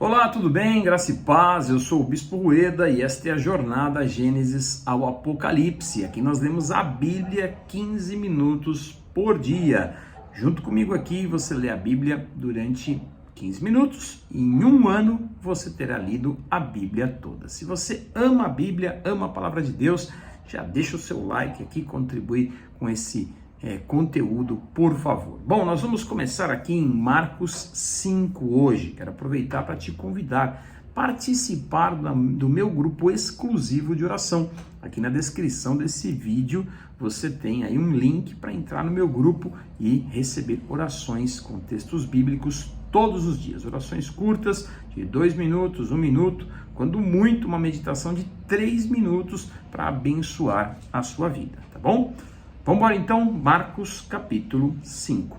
Olá, tudo bem? Graça e paz, eu sou o Bispo Rueda e esta é a jornada Gênesis ao Apocalipse. Aqui nós lemos a Bíblia 15 minutos por dia. Junto comigo aqui você lê a Bíblia durante 15 minutos e em um ano você terá lido a Bíblia toda. Se você ama a Bíblia, ama a Palavra de Deus, já deixa o seu like aqui, contribui com esse conteúdo, por favor. Bom, nós vamos começar aqui em Marcos 5 hoje. Quero aproveitar para te convidar a participar do meu grupo exclusivo de oração. Aqui na descrição desse vídeo você tem aí um link para entrar no meu grupo e receber orações com textos bíblicos todos os dias. Orações curtas de 2 minutos, 1 minuto, quando muito uma meditação de 3 minutos para abençoar a sua vida, tá bom? Vamos embora então, Marcos capítulo 5.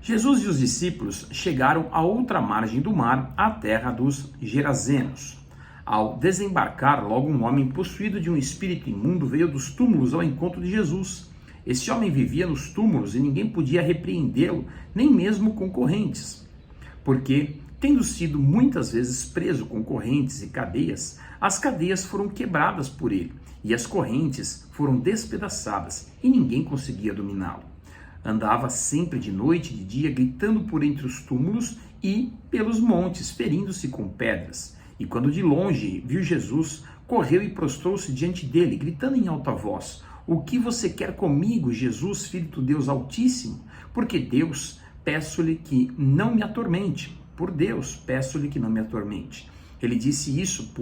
Jesus e os discípulos chegaram à outra margem do mar, à terra dos Gerazenos. Ao desembarcar, logo um homem possuído de um espírito imundo veio dos túmulos ao encontro de Jesus. Esse homem vivia nos túmulos e ninguém podia repreendê-lo, nem mesmo concorrentes, porque, tendo sido muitas vezes preso com correntes e cadeias, as cadeias foram quebradas por ele, e as correntes foram despedaçadas, e ninguém conseguia dominá-lo. Andava sempre de noite e de dia, gritando por entre os túmulos e pelos montes, ferindo-se com pedras. E quando de longe viu Jesus, correu e prostrou-se diante dele, gritando em alta voz: "O que você quer comigo, Jesus, Filho do Deus Altíssimo? Porque Deus, peço-lhe que não me atormente. Por Deus, peço-lhe que não me atormente." Ele disse isso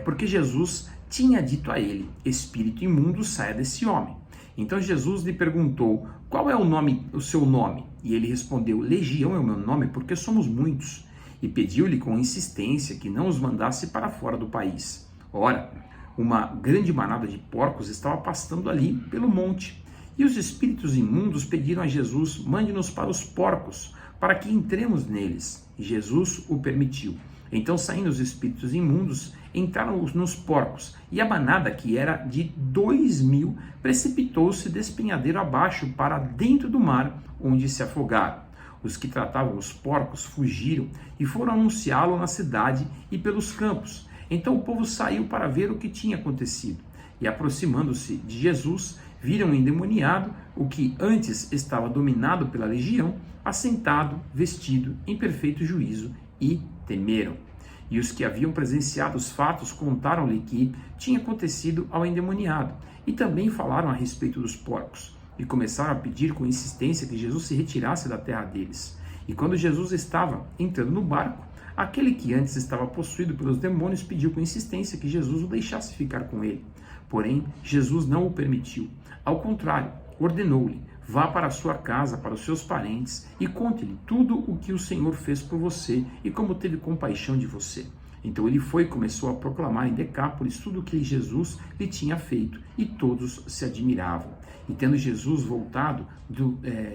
porque Jesus tinha dito a ele: "Espírito imundo, saia desse homem." Então Jesus lhe perguntou: "Qual é o seu nome?" E ele respondeu: "Legião é o meu nome, porque somos muitos." E pediu-lhe com insistência que não os mandasse para fora do país. Ora, uma grande manada de porcos estava pastando ali pelo monte. E os espíritos imundos pediram a Jesus: "Mande-nos para os porcos, para que entremos neles." E Jesus o permitiu. Então, saindo os espíritos imundos, entraram nos porcos, e a manada, que era de 2.000, precipitou-se despenhadeiro abaixo para dentro do mar, onde se afogaram. Os que tratavam os porcos fugiram e foram anunciá-lo na cidade e pelos campos. Então o povo saiu para ver o que tinha acontecido. E aproximando-se de Jesus, viram o endemoniado, o que antes estava dominado pela legião, assentado, vestido, em perfeito juízo, e temeram. E os que haviam presenciado os fatos contaram-lhe que tinha acontecido ao endemoniado, e também falaram a respeito dos porcos, e começaram a pedir com insistência que Jesus se retirasse da terra deles. E quando Jesus estava entrando no barco, aquele que antes estava possuído pelos demônios pediu com insistência que Jesus o deixasse ficar com ele. Porém, Jesus não o permitiu. Ao contrário, ordenou-lhe: "Vá para a sua casa, para os seus parentes, e conte-lhe tudo o que o Senhor fez por você e como teve compaixão de você." Então ele foi e começou a proclamar em Decápolis tudo o que Jesus lhe tinha feito, e todos se admiravam. E tendo Jesus voltado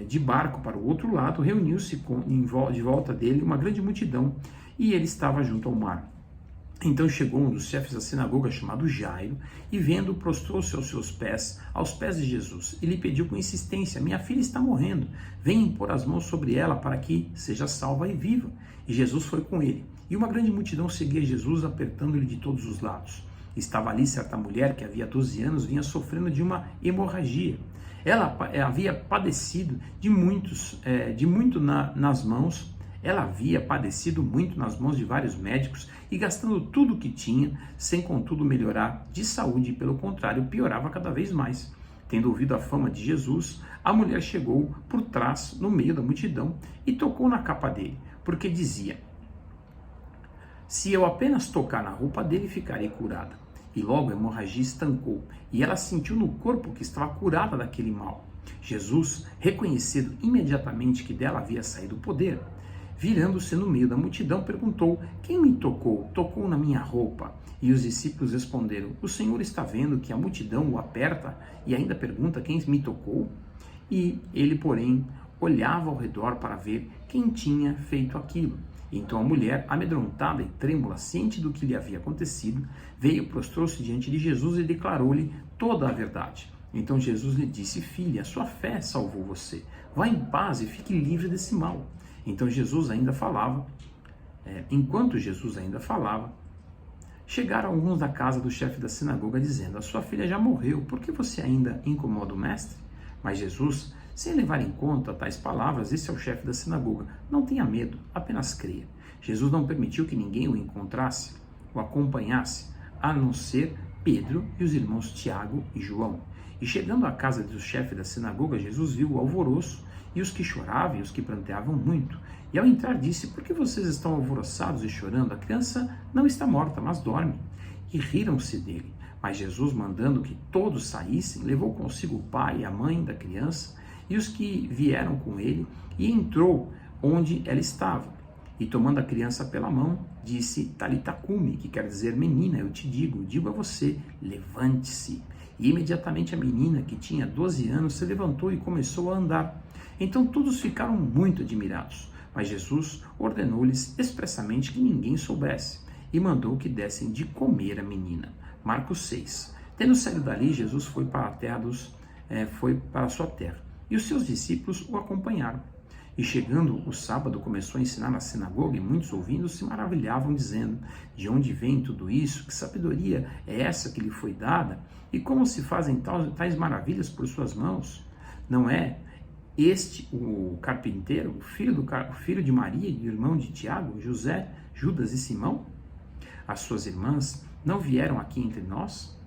de barco para o outro lado, reuniu-se de volta dele uma grande multidão, e ele estava junto ao mar. Então chegou um dos chefes da sinagoga, chamado Jairo, e vendo, prostrou-se aos pés de Jesus, e lhe pediu com insistência: "Minha filha está morrendo, venha impor as mãos sobre ela para que seja salva e viva." E Jesus foi com ele, e uma grande multidão seguia Jesus, apertando-lhe de todos os lados. Estava ali certa mulher que havia 12 anos vinha sofrendo de uma hemorragia. Ela havia padecido Ela havia padecido muito nas mãos de vários médicos e gastando tudo o que tinha, sem contudo melhorar de saúde, e pelo contrário, piorava cada vez mais. Tendo ouvido a fama de Jesus, a mulher chegou por trás, no meio da multidão, e tocou na capa dele, porque dizia: "Se eu apenas tocar na roupa dele, ficarei curada." E logo a hemorragia estancou, e ela sentiu no corpo que estava curada daquele mal. Jesus, reconhecendo imediatamente que dela havia saído o poder, virando-se no meio da multidão, perguntou: "Quem me tocou? Tocou na minha roupa?" E os discípulos responderam: "O Senhor está vendo que a multidão o aperta e ainda pergunta: quem me tocou?" E ele, porém, olhava ao redor para ver quem tinha feito aquilo. Então a mulher, amedrontada e trêmula, ciente do que lhe havia acontecido, veio, prostrou-se diante de Jesus e declarou-lhe toda a verdade. Então Jesus lhe disse: "Filha, a sua fé salvou você. Vá em paz e fique livre desse mal." Então Jesus ainda falava, Enquanto Jesus ainda falava, chegaram alguns da casa do chefe da sinagoga dizendo: a sua filha já morreu, por que você ainda incomoda o mestre? Mas Jesus, sem levar em conta tais palavras, disse ao chefe da sinagoga: não tenha medo, apenas creia. Jesus não permitiu que ninguém o encontrasse, o acompanhasse, a não ser Pedro e os irmãos Tiago e João. E chegando à casa do chefe da sinagoga, Jesus viu o alvoroço e os que choravam e os que pranteavam muito. E ao entrar disse: por que vocês estão alvoroçados e chorando? A criança não está morta, mas dorme. E riram-se dele. Mas Jesus, mandando que todos saíssem, levou consigo o pai e a mãe da criança e os que vieram com ele, e entrou onde ela estava. E tomando a criança pela mão, disse: Talita cumi, que quer dizer: menina, eu te digo a você, levante-se. E imediatamente a menina, que tinha 12 anos, se levantou e começou a andar. Então todos ficaram muito admirados, mas Jesus ordenou-lhes expressamente que ninguém soubesse, e mandou que dessem de comer a menina. Marcos 6. Tendo saído dali, Jesus foi para a sua terra, e os seus discípulos o acompanharam. E chegando o sábado, começou a ensinar na sinagoga, e muitos ouvindo se maravilhavam, dizendo: de onde vem tudo isso? Que sabedoria é essa que lhe foi dada? E como se fazem tais maravilhas por suas mãos? Não é este o carpinteiro, o filho de Maria e irmão de Tiago, José, Judas e Simão? As suas irmãs não vieram aqui entre nós?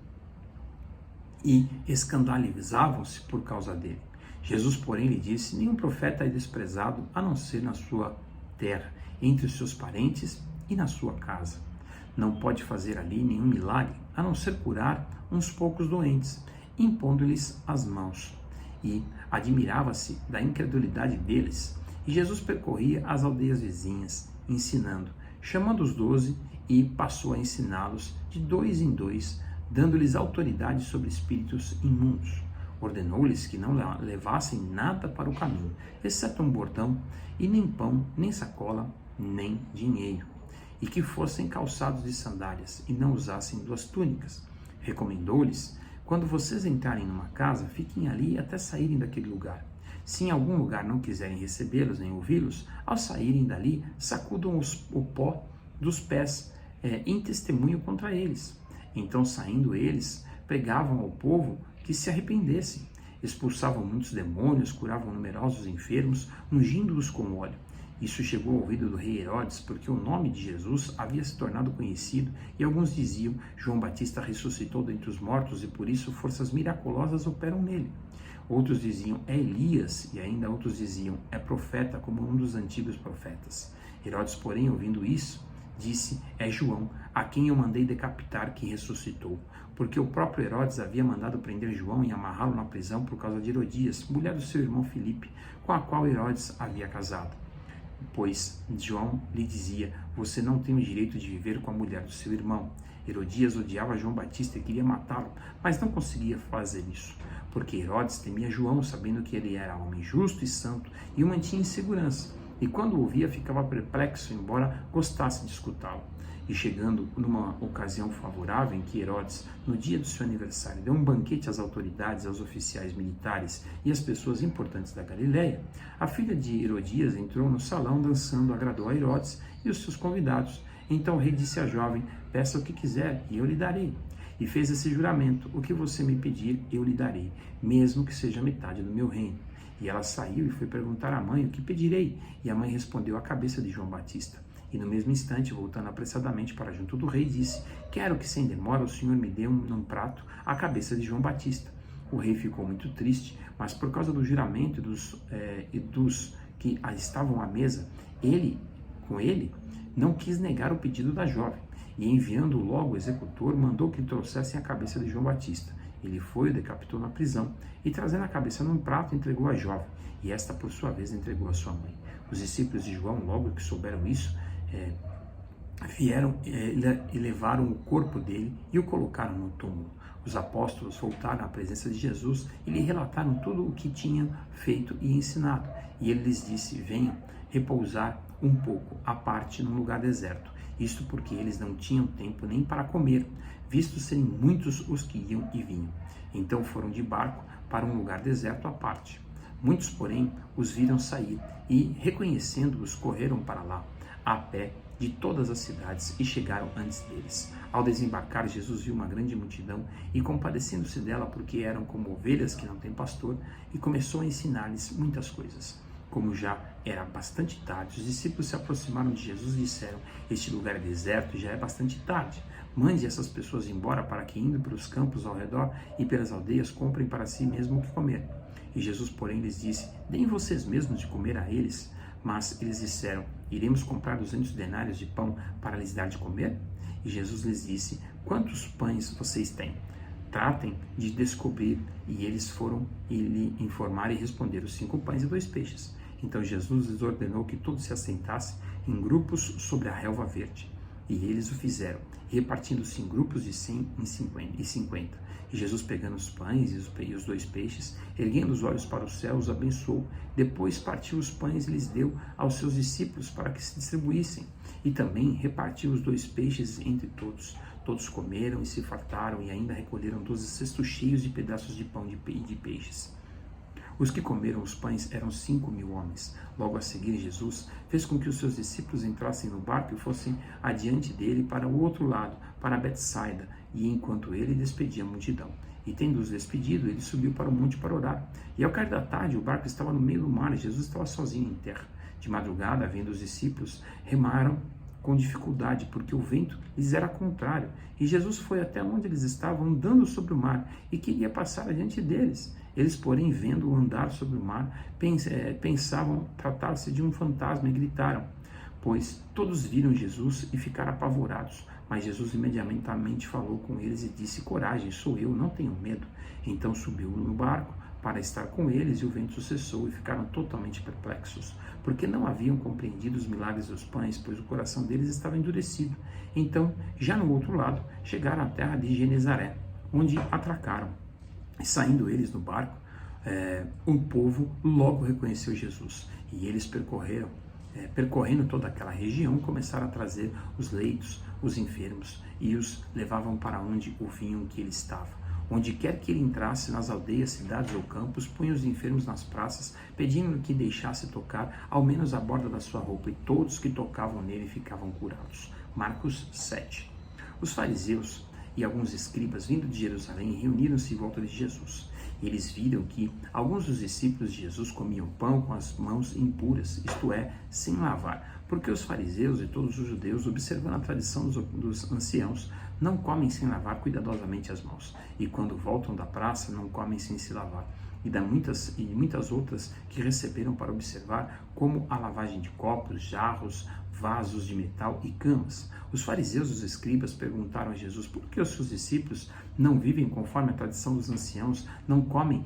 E escandalizavam-se por causa dele. Jesus, porém, lhe disse: nenhum profeta é desprezado, a não ser na sua terra, entre os seus parentes e na sua casa. Não pode fazer ali nenhum milagre, a não ser curar uns poucos doentes, impondo-lhes as mãos. E admirava-se da incredulidade deles. E Jesus percorria as aldeias vizinhas, ensinando, chamando os 12, e passou a ensiná-los de 2 em 2, dando-lhes autoridade sobre espíritos imundos. Ordenou-lhes que não levassem nada para o caminho, exceto um bordão, e nem pão, nem sacola, nem dinheiro, e que fossem calçados de sandálias, e não usassem 2 túnicas. Recomendou-lhes: quando vocês entrarem numa casa, fiquem ali até saírem daquele lugar. Se em algum lugar não quiserem recebê-los nem ouvi-los, ao saírem dali, sacudam o pó dos pés em testemunho contra eles. Então, saindo eles, pregavam ao povo que se arrependessem, expulsavam muitos demônios, curavam numerosos enfermos, ungindo-os com óleo. Isso chegou ao ouvido do rei Herodes, porque o nome de Jesus havia se tornado conhecido, e alguns diziam: João Batista ressuscitou dentre os mortos, e por isso forças miraculosas operam nele. Outros diziam: é Elias, e ainda outros diziam: é profeta, como um dos antigos profetas. Herodes, porém, ouvindo isso, disse: é João, a quem eu mandei decapitar, que ressuscitou. Porque o próprio Herodes havia mandado prender João e amarrá-lo na prisão por causa de Herodias, mulher do seu irmão Filipe, com a qual Herodes havia casado. Pois João lhe dizia: você não tem o direito de viver com a mulher do seu irmão. Herodias odiava João Batista e queria matá-lo, mas não conseguia fazer isso, porque Herodes temia João, sabendo que ele era homem justo e santo, e o mantinha em segurança. E quando o ouvia, ficava perplexo, embora gostasse de escutá-lo. E chegando numa ocasião favorável em que Herodes, no dia do seu aniversário, deu um banquete às autoridades, aos oficiais militares e às pessoas importantes da Galileia, a filha de Herodias entrou no salão dançando, agradou a Herodes e os seus convidados. Então o rei disse à jovem: peça o que quiser e eu lhe darei. E fez esse juramento: o que você me pedir, eu lhe darei, mesmo que seja metade do meu reino. E ela saiu e foi perguntar à mãe: o que pedirei? E a mãe respondeu: a cabeça de João Batista. E no mesmo instante, voltando apressadamente para junto do rei, disse: quero que sem demora o senhor me dê num prato a cabeça de João Batista. O rei ficou muito triste, mas por causa do juramento e dos que estavam à mesa, com ele, não quis negar o pedido da jovem. E enviando logo o executor, mandou que trouxessem a cabeça de João Batista. Ele foi, o decapitou na prisão, e trazendo a cabeça num prato, entregou à jovem, e esta, por sua vez, entregou à sua mãe. Os discípulos de João, logo que souberam isso, vieram e levaram o corpo dele e o colocaram no túmulo. Os apóstolos voltaram à presença de Jesus e lhe relataram tudo o que tinham feito e ensinado. E ele lhes disse: venham repousar um pouco à parte num lugar deserto. Isto porque eles não tinham tempo nem para comer, visto serem muitos os que iam e vinham. Então foram de barco para um lugar deserto à parte. Muitos, porém, os viram sair e, reconhecendo-os, correram para lá, a pé, de todas as cidades e chegaram antes deles. Ao desembarcar, Jesus viu uma grande multidão e, compadecendo-se dela, porque eram como ovelhas que não têm pastor, e começou a ensinar-lhes muitas coisas. Como já era bastante tarde, os discípulos se aproximaram de Jesus e disseram: este lugar é deserto e já é bastante tarde. Mande essas pessoas embora para que, indo pelos campos ao redor e pelas aldeias, comprem para si mesmo o que comer. E Jesus, porém, lhes disse: deem vocês mesmos de comer a eles. Mas eles disseram: iremos comprar 200 denários de pão para lhes dar de comer? E Jesus lhes disse: quantos pães vocês têm? Tratem de descobrir. E eles foram e lhe informaram e responderam: 5 pães e 2 peixes. Então Jesus lhes ordenou que todos se assentassem em grupos sobre a relva verde. E eles o fizeram, repartindo-se em grupos de 100 e 50. E Jesus, pegando os pães e os 2 peixes, erguendo os olhos para o céu, os abençoou. Depois partiu os pães e lhes deu aos seus discípulos para que se distribuíssem. E também repartiu os 2 peixes entre todos. Todos comeram e se fartaram, e ainda recolheram 12 cestos cheios de pedaços de pão e de peixes. Os que comeram os pães eram 5.000 homens. Logo a seguir, Jesus fez com que os seus discípulos entrassem no barco e fossem adiante dele para o outro lado, para Betsaida, e enquanto ele despedia a multidão. E tendo-os despedido, ele subiu para o monte para orar. E ao cair da tarde, o barco estava no meio do mar e Jesus estava sozinho em terra. De madrugada, vendo os discípulos, remaram com dificuldade, porque o vento lhes era contrário. E Jesus foi até onde eles estavam, andando sobre o mar, e queria passar adiante deles. Eles, porém, vendo-o andar sobre o mar, pensavam tratar-se de um fantasma e gritaram, pois todos viram Jesus e ficaram apavorados. Mas Jesus imediatamente falou com eles e disse: coragem, sou eu, não tenham medo. Então subiu no barco para estar com eles, e o vento cessou, e ficaram totalmente perplexos, porque não haviam compreendido os milagres dos pães, pois o coração deles estava endurecido. Então, já no outro lado, chegaram à terra de Genezaré, onde atracaram. E saindo eles no barco, o povo logo reconheceu Jesus, e eles percorrendo toda aquela região, começaram a trazer os leitos, os enfermos, e os levavam para onde ouviam que ele estava. Onde quer que ele entrasse, nas aldeias, cidades ou campos, punha os enfermos nas praças, pedindo que deixasse tocar ao menos a borda da sua roupa, e todos que tocavam nele ficavam curados. Marcos 7. Os fariseus e alguns escribas, vindo de Jerusalém, reuniram-se em volta de Jesus. Eles viram que alguns dos discípulos de Jesus comiam pão com as mãos impuras, isto é, sem lavar, porque os fariseus e todos os judeus, observando a tradição dos anciãos, não comem sem lavar cuidadosamente as mãos, e quando voltam da praça, não comem sem se lavar. E muitas outras que receberam para observar, como a lavagem de copos, jarros, vasos de metal e camas. Os fariseus e os escribas perguntaram a Jesus: por que os seus discípulos não vivem conforme a tradição dos anciãos, não comem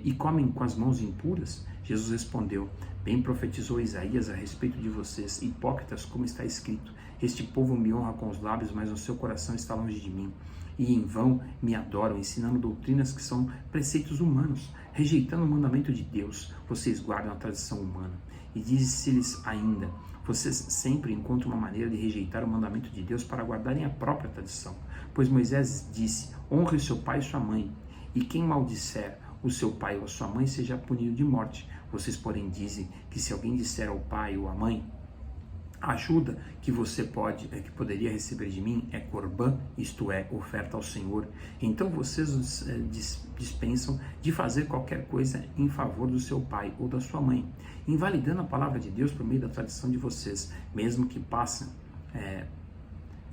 e comem com as mãos impuras? Jesus respondeu: bem profetizou Isaías a respeito de vocês, hipócritas, como está escrito: este povo me honra com os lábios, mas o seu coração está longe de mim. E em vão me adoram, ensinando doutrinas que são preceitos humanos, rejeitando o mandamento de Deus. Vocês guardam a tradição humana. E disse-lhes ainda: vocês sempre encontram uma maneira de rejeitar o mandamento de Deus para guardarem a própria tradição. Pois Moisés disse: honre seu pai e sua mãe, e quem maldisser o seu pai ou a sua mãe seja punido de morte. Vocês, porém, dizem que se alguém disser ao pai ou à mãe: a ajuda que que poderia receber de mim é corbã, isto é, oferta ao Senhor. Então vocês dispensam de fazer qualquer coisa em favor do seu pai ou da sua mãe, invalidando a palavra de Deus por meio da tradição de vocês,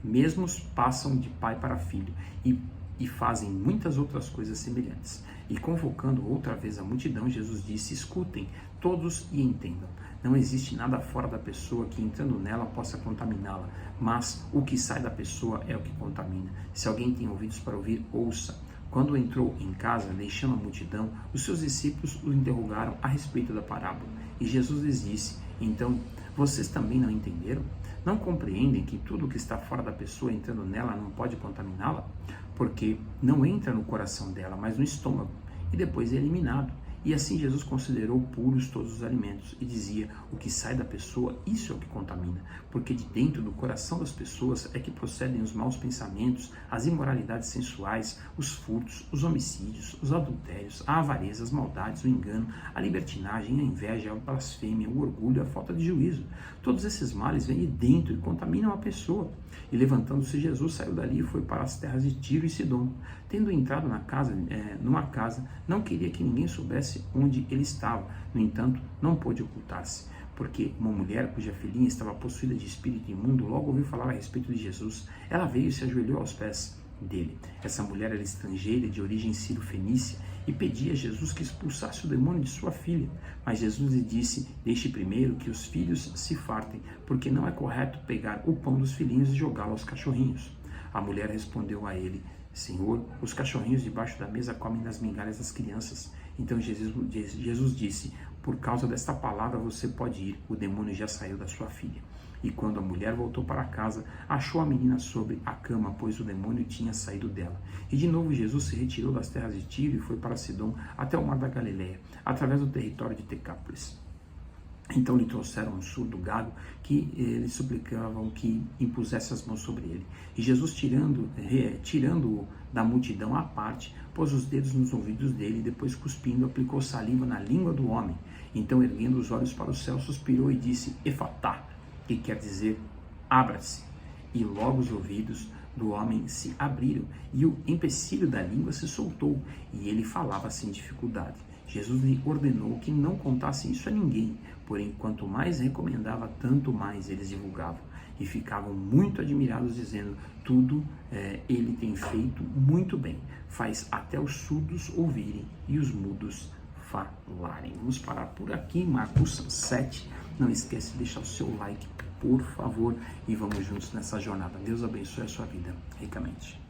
mesmos passam de pai para filho, e fazem muitas outras coisas semelhantes. E convocando outra vez a multidão, Jesus disse: escutem todos e entendam. Não existe nada fora da pessoa que, entrando nela, possa contaminá-la, mas o que sai da pessoa é o que contamina. Se alguém tem ouvidos para ouvir, ouça. Quando entrou em casa, deixando a multidão, os seus discípulos o interrogaram a respeito da parábola. E Jesus lhes disse: então, vocês também não entenderam? Não compreendem que tudo que está fora da pessoa, entrando nela, não pode contaminá-la? Porque não entra no coração dela, mas no estômago, e depois é eliminado. E assim Jesus considerou puros todos os alimentos e dizia: o que sai da pessoa, isso é o que contamina, porque de dentro do coração das pessoas é que procedem os maus pensamentos, as imoralidades sensuais, os furtos, os homicídios, os adultérios, a avareza, as maldades, o engano, a libertinagem, a inveja, a blasfêmia, o orgulho, a falta de juízo. Todos esses males vêm de dentro e contaminam a pessoa. E levantando-se Jesus saiu dali e foi para as terras de Tiro e Sidom. Tendo entrado numa casa, não queria que ninguém soubesse onde ele estava. No entanto, não pôde ocultar-se, porque uma mulher cuja filhinha estava possuída de espírito imundo logo ouviu falar a respeito de Jesus. Ela veio e se ajoelhou aos pés dele. Essa mulher era estrangeira, de origem sírio-fenícia, e pedia a Jesus que expulsasse o demônio de sua filha. Mas Jesus lhe disse: deixe primeiro que os filhos se fartem, porque não é correto pegar o pão dos filhinhos e jogá-lo aos cachorrinhos. A mulher respondeu a ele: Senhor, os cachorrinhos debaixo da mesa comem das migalhas das crianças. Então Jesus disse: por causa desta palavra você pode ir, o demônio já saiu da sua filha. E quando a mulher voltou para casa, achou a menina sobre a cama, pois o demônio tinha saído dela. E de novo Jesus se retirou das terras de Tiro e foi para Sidom, até o mar da Galileia, através do território de Decápolis. Então lhe trouxeram um surdo gago que eles suplicavam que impusesse as mãos sobre ele. E Jesus, tirando-o da multidão à parte, pôs os dedos nos ouvidos dele e depois, cuspindo, aplicou saliva na língua do homem. Então, erguendo os olhos para o céu, suspirou e disse: Efatá, que quer dizer abra-se. E logo os ouvidos do homem se abriram e o empecilho da língua se soltou e ele falava sem dificuldade. Jesus lhe ordenou que não contasse isso a ninguém, porém quanto mais recomendava, tanto mais eles divulgavam. E ficavam muito admirados, dizendo: tudo ele tem feito muito bem, faz até os surdos ouvirem e os mudos falarem. Vamos parar por aqui, Marcos 7. Não esquece de deixar o seu like, por favor, e vamos juntos nessa jornada. Deus abençoe a sua vida ricamente.